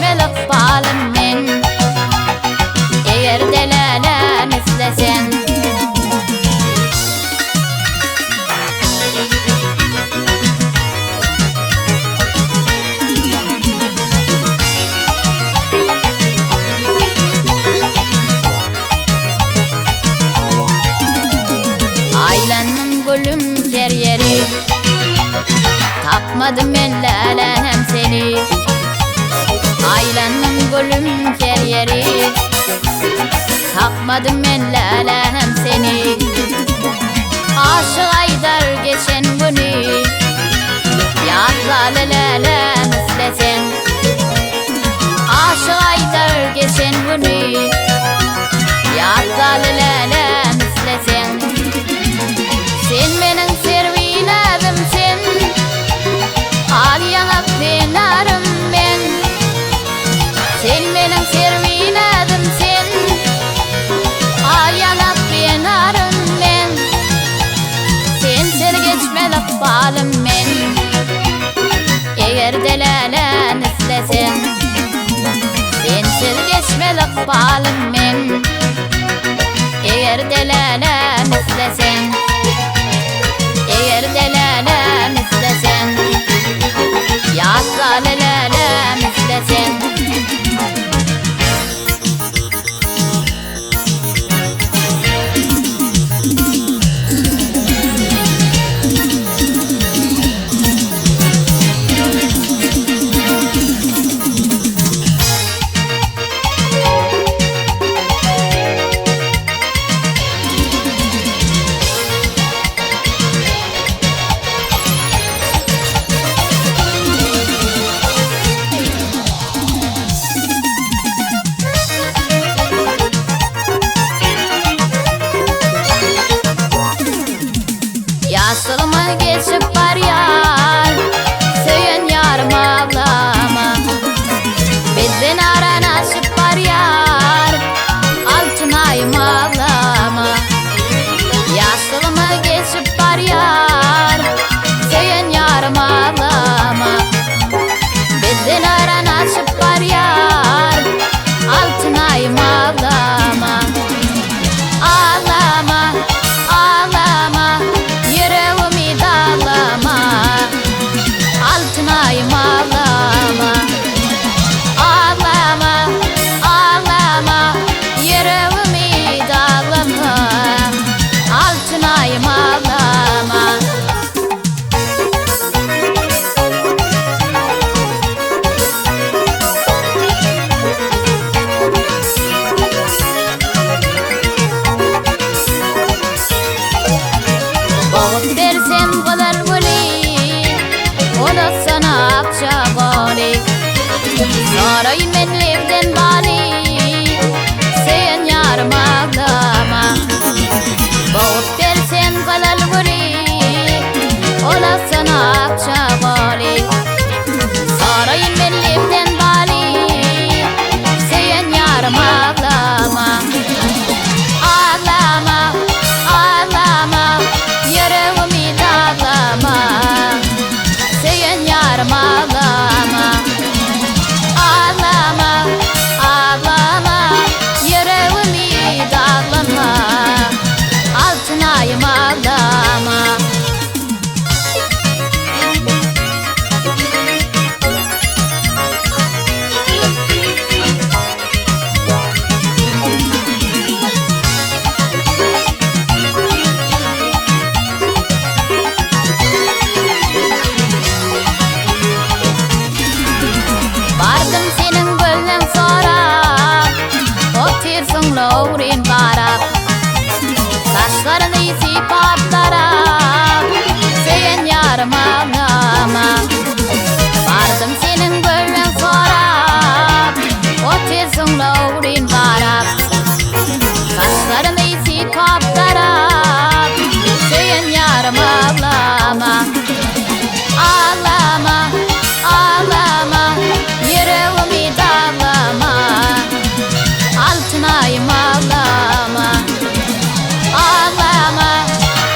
geçmelik balım men. Eğer delalan istesen aylanın gülüm her yeri, tapmadım ben lalanem seni. Aylanın gülüm her yeri, tapmadım ben lalanem seni. Aşık Aydar geçen günü, yatlalı lalem istesen. Aşık Aydar geçen günü, yatlalı lalem istesen. Sen benim servinadımsın, al yanıp dinarım ben. Sen benim servinadımsın, al yanıp dinarım ben. Sen geçmelik balım men. Eğer delalan istesen, sen geçmelik balım men. Eğer delalan istesen, eğer delalan istesen, yatla delalan istesen. Yasılma geçip var yar, söyün yarım ağlama. Bizden aran açıp var yar, altın ayım ağlama. Yasılma geçip var yar, söyün yarım ağlama. Bizden aran açıp var yar, altın ayım ağlama. Ağlama, ağlama, yüreğimi dağlama. Altın ayım ağlama. Ağlama, ağlama, yüreğimi dağlama. Altın ayım ağlama. Boğup versem kadar gülü, o da sana akça gülü. Sarayım ben evden bali, sen yarım ağlama. Boğup versem kadar gülü, o da sana akça gülü. Sarayım ben evden bali, sen yarım ağlama. Ağlama, ağlama, yüreğimi dağlama. Sen yarım ağlama. Ağlama, ağlama, yüreğimi dağlama. Altın ayım ağlama. Vardım senin gölden sonra, otursun laurin barap. Saçlarını sipatlara, sen yarım ağlama. Vardım senin gölden sonra, otursun laurin barap. Saçlarını sipatlara, sen yarım ağlama. Ağlama, ağlama, yüreğimi dağlama. Altın ayım ağlama. Ağlama,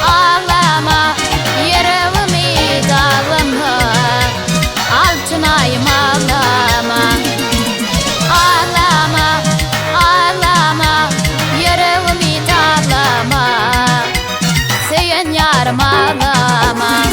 ağlama, yüreğimi dağlama. ağlama.